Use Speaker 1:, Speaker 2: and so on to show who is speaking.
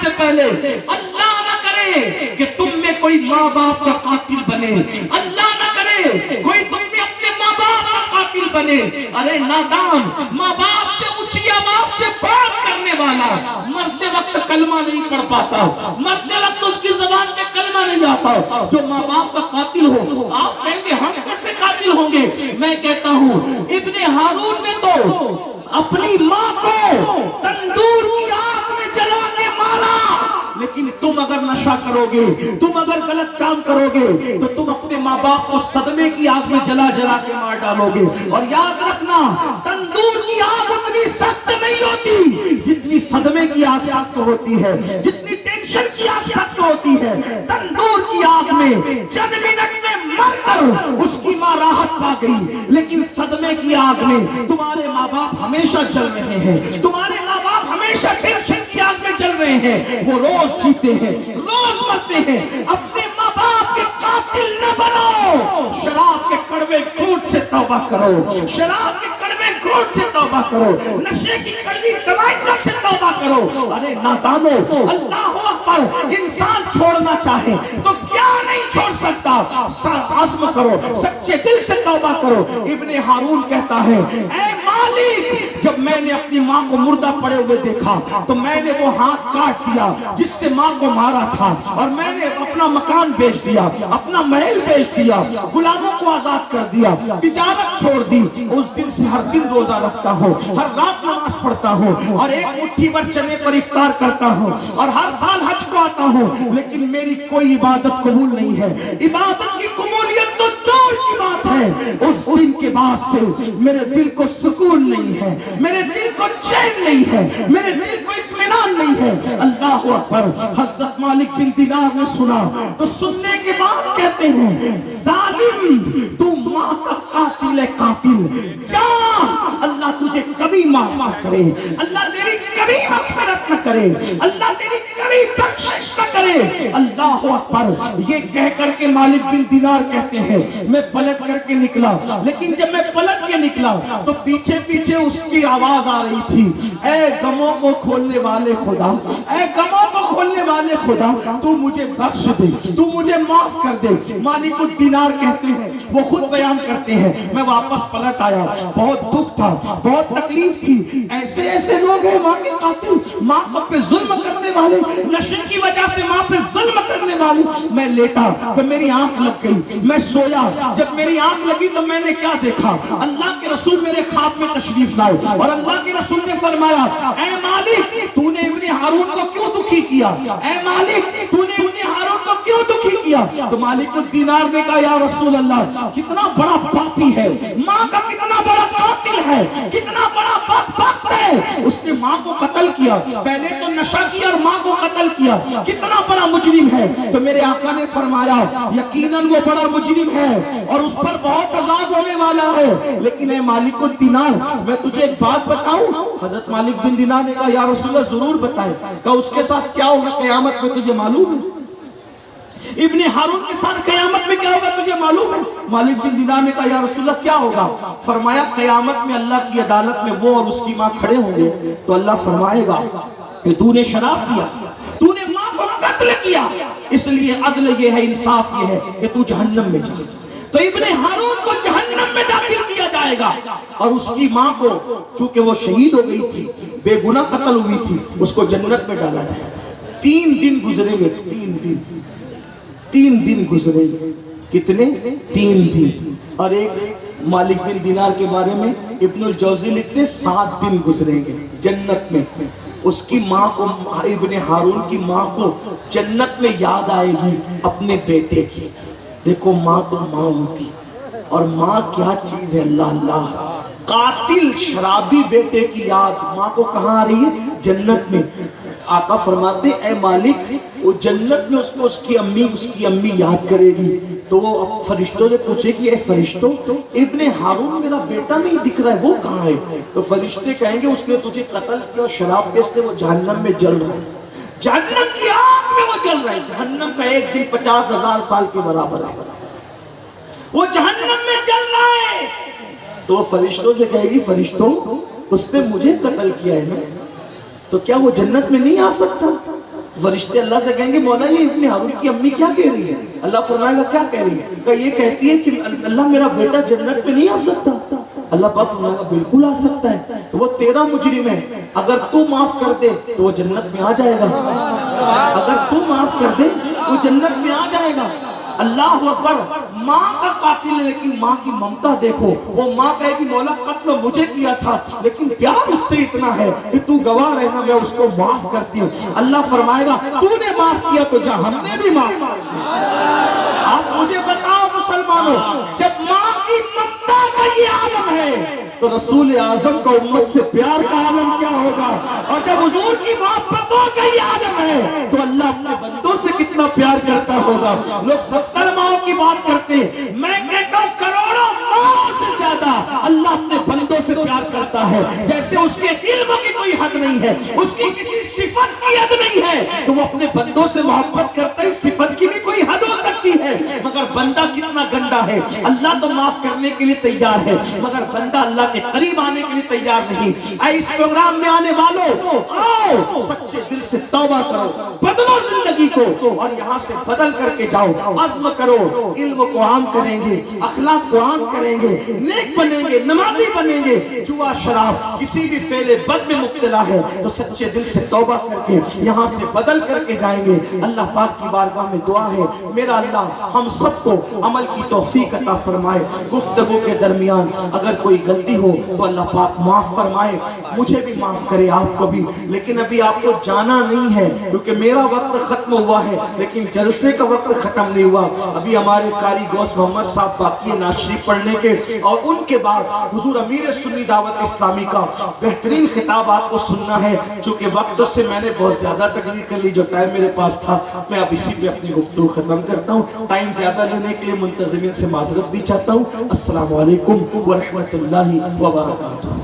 Speaker 1: سے پہلے اللہ نہ کرے کہ تم میں کوئی ماں باپ کا قاتل بنے، اللہ نہ کرے کوئی تم میں اپنے ماں باپ کا قاتل بنے۔ ارے نادان، ماں باپ سے اونچی آواز سے بات کرنے والا مرتے وقت کلمہ نہیں پڑھ پاتا، مرتے وقت اس کی زبان میں کلمہ نہیں آتا۔ جو ماں باپ کا قاتل ہو، آپ کہیں گے ہم کیسے قاتل ہوں گے؟ میں کہتا ہوں ابن ہارون نے تو اپنی ماں کو تندور کی آگ میں جلا کے مارا، لیکن تم اگر نشہ کرو گے، تم اگر غلط کام کرو گے تو تم اپنے ماں باپ کو صدمے کی آگ میں جلا جلا کے مار ڈالو گے۔ اور یاد رکھنا، تندور کی آگ اتنی سخت نہیں ہوتی جتنی صدمے کی آگ سخت ہوتی ہے، جتنی ٹینشن کی آگ سخت ہوتی ہے۔ تندور کی آگ میں چند منٹ میں مر کر اس کی ماں راحت پا گئی، لیکن صدمے کی آگ میں تمہارے ماں باپ ہمیشہ جل رہے ہیں، تمہارے ماں باپ ہمیشہ ٹینشن کی آگ میں جل رہے ہیں، وہ روز جیتے ہیں، روز مرتے ہیں۔ اپنے ماں باپ کے قاتل نہ بنو، شراب کے کڑوے گھونٹ سے توبہ کرو، شراب کے کڑوے گھونٹ سے توبہ کرو، نشے کی کڑوی دوائیوں سے توبہ کرو۔ ارے نادانو، اللہ اکبر، انسان چھوڑنا چاہے تو کیا نہیں چھوڑ سکتا، عزم کرو، سچے دل سے توبہ کرو۔ ابن ہارون کہتا ہے اے مالک، جب میں نے اپنی ماں کو مردہ پڑے ہوئے دیکھا تو میں نے وہ ہاتھ کاٹ دیا جس سے ماں کو مارا تھا، اور میں نے اپنا مکان بیچ دیا، اپنا محل بیچ دیا، غلاموں کو آزاد کر دیا، تجارت چھوڑ دی۔ اس دن سے ہر دن روزہ رکھتا ہوں، ہر رات نماز پڑھتا ہوں، اور ایک مٹھی بھر چنے پر افطار کرتا ہوں، اور ہر سال حج کو آتا ہوں، لیکن میری کوئی عبادت قبول نہیں ہے۔ عبادت کی قبولیت تو دور کی بات ہے، اس دن کے بعد سے میرے دل کو سکون نہیں ہے، میرے دل کو چین نہیں ہے، میرے دل کو اطمینان نہیں ہے۔ اللہ اکبر۔ حضرت مالک بن دینار نے سنا تو سننے کے بعد کہتے ہیں ظالم، تو ماں کا قاتل ہے، قاتل جا، اللہ تجھے کبھی معاف نہ کرے، اللہ تیری کبھی مغفرت نہ کرے، اللہ تیری کبھی بخشش نہ کرے۔ اللہ اکبر۔ یہ کہہ کر کے مالک بن دینار کہتے ہیں میں پلٹ کر کے نکلا، لیکن جب میں پلٹ کے نکلا تو پیچھے پیچھے اس کی آواز آ رہی تھی، اے غموں کو کھولنے والے خدا، اے غموں کو کھولنے والے خدا، تو مجھے بخش دے، تو مجھے معاف کر دے۔ مالک الدینار کہتے ہیں، وہ خود بیان کرتے ہیں، میں واپس پلٹ آیا، بہت دکھ تھا، بہت تکلیف تھی، ایسے ایسے لوگ ہیں ماں کے قاتل، ماں پہ ظلم کرنے والے، نشے کی وجہ سے ماں پہ ظلم کرنے والے۔ میں لیٹا تو میری آنکھ لگ گئی، میں سویا، جب میری آنکھ لگی تو میں نے کیا دیکھا، اللہ کے رسول میرے خواب میں تشریف لائے، اور اللہ کے رسول نے فرمایا اے مالک، تو نے ابن ہارون کو کیوں دکھی کیا، اے مالک تو نے ابن ہارون کو کیوں دکھی کیا؟ تو مالک الدینار نے کہا یا رسول اللہ، کتنا بڑا پاپی ہے، ماں کا کتنا بڑا قاتل ہے، کتنا بڑا بدبخت ہے، اس نے ماں کو قتل کیا، پہلے تو نشہ کیا اور ماں کو قتل کیا، کتنا بڑا مجرم ہے۔ تو میرے آقا نے فرمایا یقیناً وہ بڑا مجرم ہے اور اس پر بہت عذاب ہونے والا ہے، لیکن اے مالک الدینار میں تجھے ایک بات بتاؤں؟ حضرت مالک بن دینار نے کہا یا رسول اللہ ضرور بتائے۔ کہا اس کے ساتھ کیا ہوگا قیامت میں تجھے معلوم ہے؟ ابن ہارون کے ساتھ قیامت میں کیا ہوگا تجھے معلوم ہے؟ مالک بن دینار نے کہا یا رسول اللہ کیا ہوگا؟ فرمایا قیامت میں اللہ کی عدالت میں وہ اور اس کی ماں کھڑے ہوں گے، تو اللہ فرمائے گا کہ تو نے شراب پیا، تو نے ماں کو قتل کیا، اس لیے عدل یہ ہے، انصاف یہ ہے کہ تو جہنم میں جائے۔ تو ابن ہارون کو جہنم میں داخل کیا جائے گا، اور اس کی ماں کو چونکہ وہ شہید ہو گئی تھی، بے گناہ قتل ہوئی تھی، اس کو جنت میں ڈالا جائے گا۔ 3 دن گزریں گے، 3 دن گزریں گے، کتنے؟ 3 دن۔ اور ایک مالک بن دینار کے بارے میں ابن الجوزی لکھتے 7 دن گزریں گے جنت میں۔ اس کی ماں کو، ابن ہارون کی ماں کو جنت میں یاد آئے گی اپنے بیٹے کی۔ دیکھو ماں تو ماں ہوتی، اور ماں کیا چیز ہے، اللہ اللہ۔ قاتل شرابی بیٹے کی یاد ماں کو کہاں آ رہی ہے؟ جنت میں۔ آقا فرماتے اے مالک، وہ جنت میں اس کو اس کی امی یاد کرے گی، تو وہ فرشتوں سے پوچھے گی اے فرشتوں، ابن ہارون میرا بیٹا نہیں دکھ رہا ہے، وہ کہاں ہے؟ تو فرشتے کہیں گے اس نے تجھے قتل کیا اور شراب کے، اس نے وہ جہنم میں جل رہا ہے، جہنم کی آگ میں وہ جل رہا ہے۔ جہنم کا ایک دن 50,000 سال کے برابر ہے، وہ جہنم میں جل رہا ہے۔ تو فرشتوں سے کہے گی فرشتوں، اس نے مجھے قتل کیا ہے نا، تو کیا وہ جنت میں نہیں آ سکتا؟
Speaker 2: فرشتے اللہ سے کہیں گے مولا یہ ابن ہارون کی امی کیا کہہ رہی ہے؟ اللہ فرمائے گا کیا کہہ رہی ہے؟ کہ یہ کہتی ہے کہ اللہ میرا بیٹا جنت میں نہیں آ سکتا۔ اللہ پاک فرمائے گا بالکل آ سکتا ہے، وہ تیرا مجرم ہے، اگر تو معاف کر دے تو وہ جنت میں آ جائے گا، اگر تو معاف کر دے وہ جنت میں آ جائے گا۔ اللہ اکبر، ماں کا قاتل ہے لیکن ماں کی ممتا دیکھو، وہ ماں کہے گی مولا قتل مجھے کیا تھا لیکن پیار اس سے اتنا ہے کہ تو گواہ رہنا میں اس کو معاف کرتی ہوں۔ اللہ فرمائے گا تو نے معاف کیا تو جا ہم نے بھی معاف کیا۔ آپ مجھے بتاؤ مسلمانوں، جب ماں کی ممتا کا یہ عالم ہے تو رسول اعظم کا امت سے پیار کا عالم کیا ہوگا؟ اور جب حضور کی محبتوں کا یہ عالم ہے تو اللہ اپنے بندوں سے کتنا پیار کرتا ہوگا۔ لوگ 70 ماؤں کی بات کرتے ہیں، میں کہتا ہوں کروڑوں ماؤں سے زیادہ اللہ اپنے بندوں سے پیار کرتا ہے۔ جیسے اس کے علم کی کوئی حد نہیں ہے، اس کی کسی صفت کی حد نہیں ہے تو وہ اپنے بندوں سے محبت کرتا ہے۔ صفت کی بھی کوئی حد ہو سکتی ہے مگر بندہ کتنا گندا ہے۔ اللہ تو معاف کرنے کے لیے تیار ہے مگر بندہ اللہ کے قریب آنے کے لیے تیار نہیں۔ اے اس پروگرام میں آنے والوں، آؤ سچے دل سے توبہ کرو، بدلو زندگی کو اور یہاں سے بدل کر کے جاؤ۔ عزم کرو، علم کو عام کریں گے، اخلاق کو عام کریں گے، نیک بنیں گے، نمازی بنیں گے۔ جوا شراب کسی بھی فعل بد میں مبتلا ہے تو سچے دل سے توبہ کر کے یہاں سے بدل کر کے جائیں گے۔ اللہ پاک کی بارگاہ میں دعا ہے میرا اللہ ہم سب کو عمل کی توفیق عطا فرمائے۔ گفتگو کے درمیان اگر کوئی غلطی ہو تو اللہ پاک معاف فرمائے، مجھے بھی معاف کرے، آپ کو بھی۔ لیکن ابھی آپ کو جانا نہیں ہے کیونکہ میرا وقت ختم ہوا ہے لیکن جلسے کا وقت ختم نہیں ہوا۔ ابھی ہمارے قاری غوث محمد صاحب باقی ہے نعت شریف پڑھنے کے، اور ان کے بعد حضور امیر سنی دعوت اسلامی کا بہترین خطاب آپ کو سننا ہے۔ چونکہ وقت سے میں نے بہت زیادہ تقریر کر لی، جو ٹائم میرے پاس تھا میں اب اسی پہ اپنی گفتگو ختم کرتا ہوں۔ ٹائم زیادہ لینے کے لیے منتظمین سے معذرت بھی چاہتا ہوں۔ السلام علیکم ورحمۃ اللہ وبرکاتہ۔